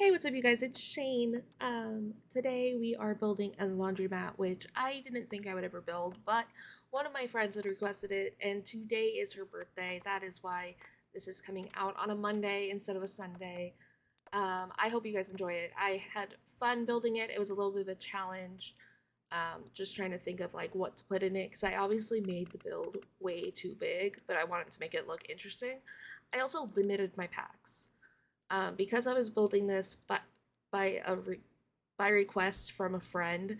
Hey, what's up, you guys? It's Shane. Today we are building a laundromat, which I didn't think I would ever build, but one of my friends had requested it, and today is her birthday. That is why this is coming out on a Monday instead of a Sunday. I hope you guys enjoy it. I had fun building it. It was a little bit of a challenge, just trying to think of like what to put in it because I obviously made the build way too big, but I wanted to make it look interesting. I also limited my packs because I was building this by a by request from a friend.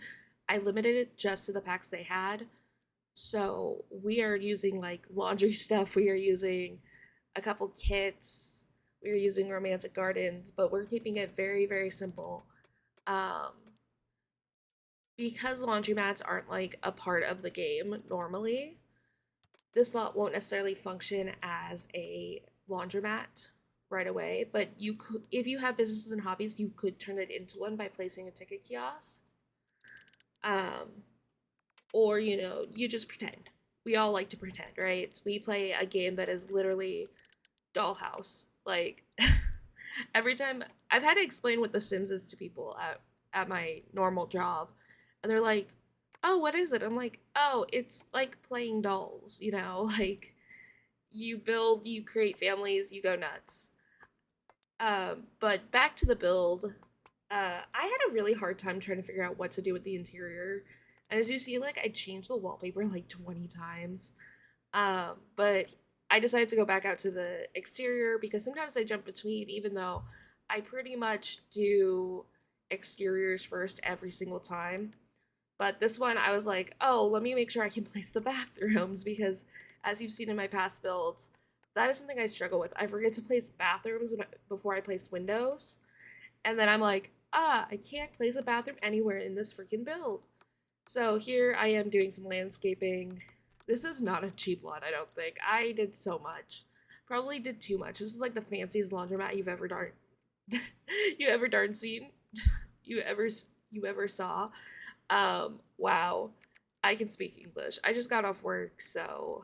I limited it just to the packs they had. So we are using like laundry stuff. We are using a couple kits. We are using romantic gardens, but we're keeping it very simple. Um, because laundromats aren't like a part of the game normally, this lot won't necessarily function as a laundromat right away, but you could, if you have businesses and hobbies, you could turn it into one by placing a ticket kiosk. Um, or you just pretend. We all like to pretend, right? We play a game that is literally dollhouse. Like every time I've had to explain what The Sims is to people at my normal job, and they're like, "Oh, what is it?" I'm like, "Oh, it's like playing dolls, like you build, you create families, you go nuts." But back to the build, I had a really hard time trying to figure out what to do with the interior. And as you see, like I changed the wallpaper like 20 times. But I decided to go back out to the exterior because sometimes I jump between, even though I pretty much do exteriors first every single time. But this one, I was like, oh, let me make sure I can place the bathrooms because, as you've seen in my past builds, that is something I struggle with. I forget to place bathrooms before I place windows, and then I'm like, I can't place a bathroom anywhere in this freaking build. So here I am doing some landscaping. This is not a cheap lot, I don't think. I did so much. Probably did too much. This is like the fanciest laundromat you've ever darn you ever darn seen. You ever you ever saw. Wow. I can speak English. I just got off work, so,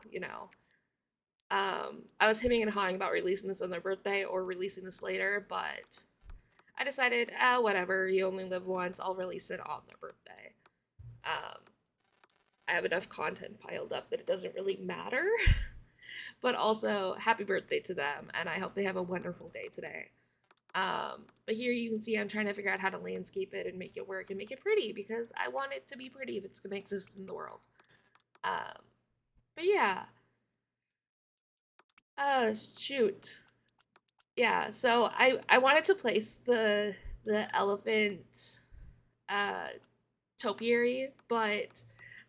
I was hemming and hawing about releasing this on their birthday or releasing this later, but I decided, whatever, you only live once, I'll release it on their birthday. Um, I have enough content piled up that it doesn't really matter. But also, happy birthday to them, and I hope they have a wonderful day today. But here you can see I'm trying to figure out how to landscape it and make it work and make it pretty because I want it to be pretty if it's going to exist in the world. Um, but yeah, shoot. Yeah, so I wanted to place the elephant uh topiary, but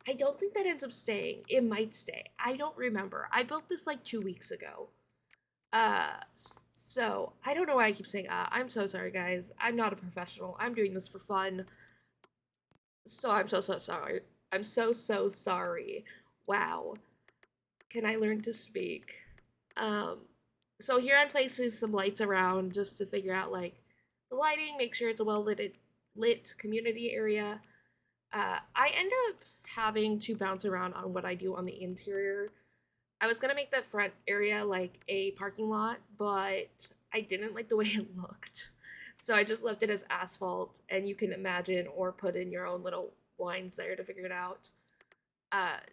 I don't think that ends up staying. It might stay. I don't remember. I built this like 2 weeks ago. So I don't know why I keep saying I'm so sorry, guys. I'm not a professional. I'm doing this for fun. So I'm so sorry. I'm so sorry. Wow. Can I learn to speak? Um, so here I'm placing some lights around just to figure out like the lighting, make sure it's a lit community area. I end up having to bounce around on what I do on the interior. I was gonna make that front area like a parking lot, but I didn't like the way it looked. So I just left it as asphalt, and you can imagine or put in your own little lines there to figure it out.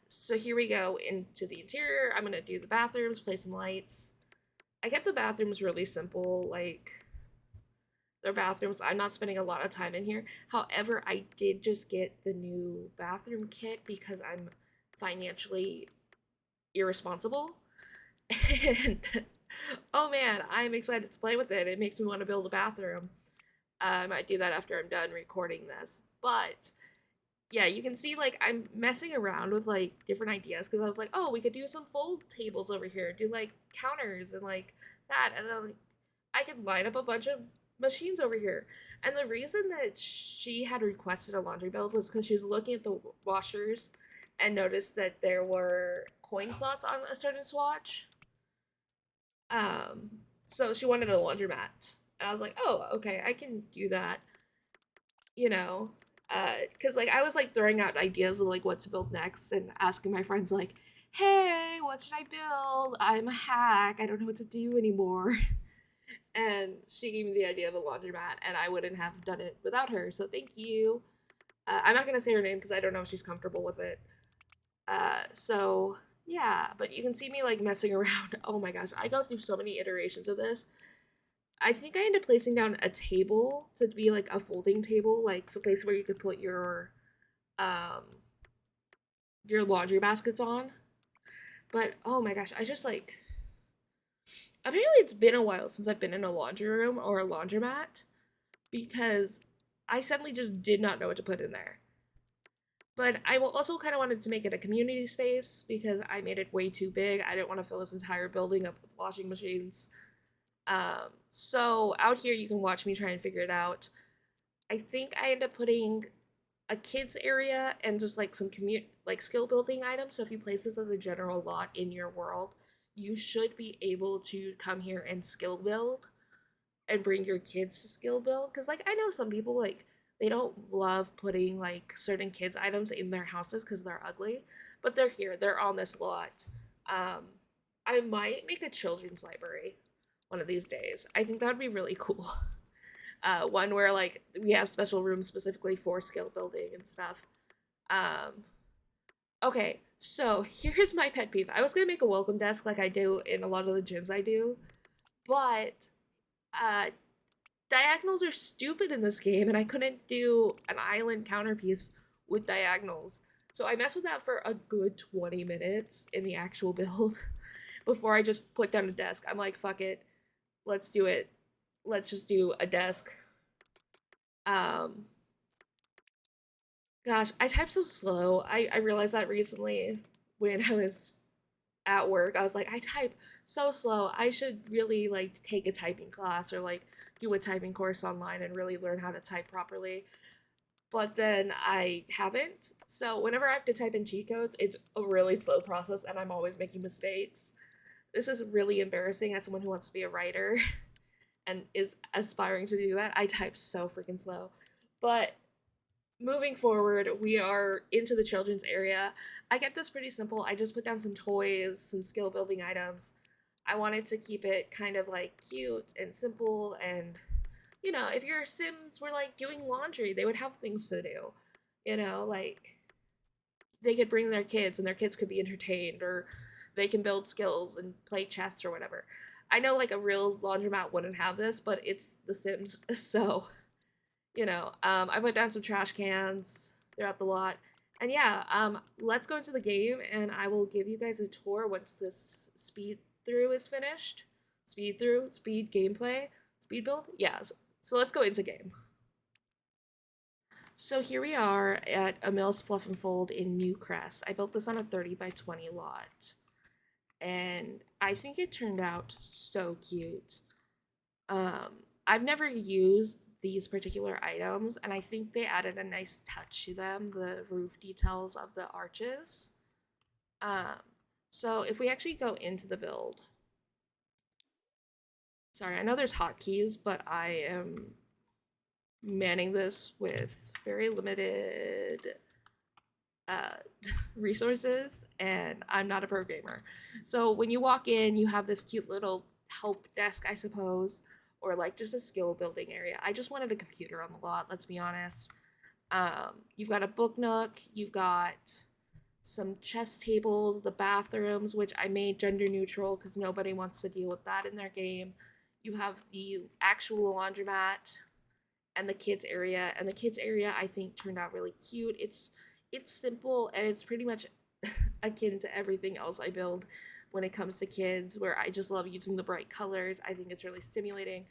So here we go into the interior. I'm gonna do the bathrooms, place some lights. I kept the bathrooms really simple, like their bathrooms. I'm not spending a lot of time in here. However, I did just get the new bathroom kit because I'm financially irresponsible. And oh man, I'm excited to play with it. It makes me want to build a bathroom. I might do that after I'm done recording this. But yeah, you can see like I'm messing around with like different ideas because I was like, oh, we could do some fold tables over here, do like counters and like that, and then like I could line up a bunch of machines over here. And the reason that she had requested a laundry build was because she was looking at the washers and noticed that there were coin slots on a certain swatch. Um, so she wanted a laundromat, and I was like, oh, okay, I can do that. You know, because like I was like throwing out ideas of like what to build next and asking my friends like, hey, what should I build? I'm a hack. I don't know what to do anymore. And she gave me the idea of a laundromat, and I wouldn't have done it without her. So thank you. I'm not gonna say her name because I don't know if she's comfortable with it. So yeah, but you can see me like messing around. Oh my gosh, I go through so many iterations of this. I think I ended up placing down a table to be like a folding table, like some place where you could put um your laundry baskets on. But oh my gosh, I just like apparently it's been a while since I've been in a laundry room or a laundromat because I suddenly just did not know what to put in there. But I will also kind of wanted to make it a community space because I made it way too big. I didn't want to fill this entire building up with washing machines. So out here you can watch me try and figure it out. I think I end up putting a kids area and just like some commute like skill building items. So if you place this as a general lot in your world, you should be able to come here and skill build and bring your kids to skill build because like I know some people like they don't love putting like certain kids items in their houses because they're ugly, but they're here, they're on this lot. um I might make a children's library one of these days. I think that would be really cool. One where like we have special rooms specifically for skill building and stuff. um okay, so here's my pet peeve. I was gonna make a welcome desk like I do in a lot of the gyms I do, but uh diagonals are stupid in this game, and I couldn't do an island counterpiece with diagonals. So I messed with that for a good 20 minutes in the actual build before I just put down a desk. I'm like, fuck it, let's do it. Let's just do a desk. Um, gosh, I type so slow. I realized that recently when I was at work. I was like, I type so slow. I should really like take a typing class or like do a typing course online and really learn how to type properly. But then I haven't. So whenever I have to type in cheat codes, it's a really slow process and I'm always making mistakes. This is really embarrassing as someone who wants to be a writer and is aspiring to do that. I type so freaking slow. But moving forward, we are into the children's area. I kept this pretty simple. I just put down some toys, some skill building items. I wanted to keep it kind of like cute and simple and if your Sims were like doing laundry, they would have things to do. Like they could bring their kids and their kids could be entertained or they can build skills and play chess or whatever. I know like a real laundromat wouldn't have this, but it's The Sims, so I put down some trash cans throughout the lot. And yeah, let's go into the game and I will give you guys a tour once this speed through is finished. Speed through, speed gameplay, speed build. Yeah, so let's go into game. So here we are at Emile's Fluff and Fold in New Crest. I built this on a 30 by 20 lot. And I think it turned out so cute. I've never used these particular items, and I think they added a nice touch to them, the roof details of the arches. Um, so if we actually go into the build, sorry, I know there's hotkeys, but I am manning this with very limited uh, resources, and I'm not a pro gamer. So when you walk in, you have this cute little help desk, I suppose, or like just a skill building area. I just wanted a computer on the lot, let's be honest. You've got a book nook, you've got some chess tables, the bathrooms, which I made gender neutral because nobody wants to deal with that in their game. You have the actual laundromat and the kids area, and the kids area I think turned out really cute. It's simple and it's pretty much akin to everything else I build when it comes to kids, where I just love using the bright colors. I think it's really stimulating.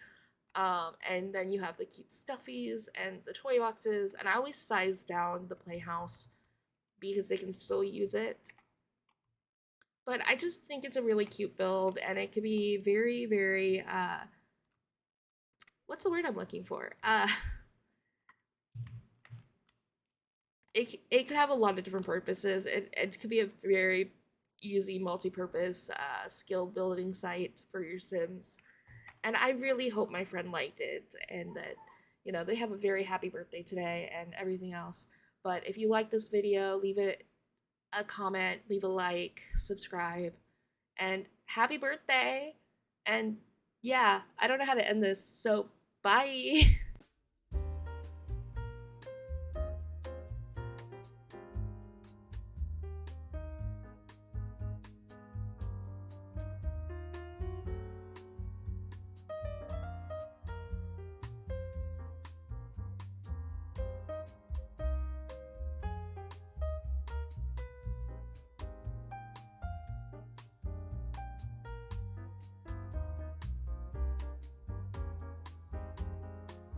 And then you have the cute stuffies and the toy boxes, and I always size down the playhouse because they can still use it. But I just think it's a really cute build, and it could be very, very what's the word I'm looking for? It could have a lot of different purposes. It could be a very easy multi-purpose skill building site for your Sims. And I really hope my friend liked it and that they have a very happy birthday today and everything else. But if you like this video, leave it a comment, leave a like, subscribe, and happy birthday. And Yeah, I don't know how to end this. So, bye.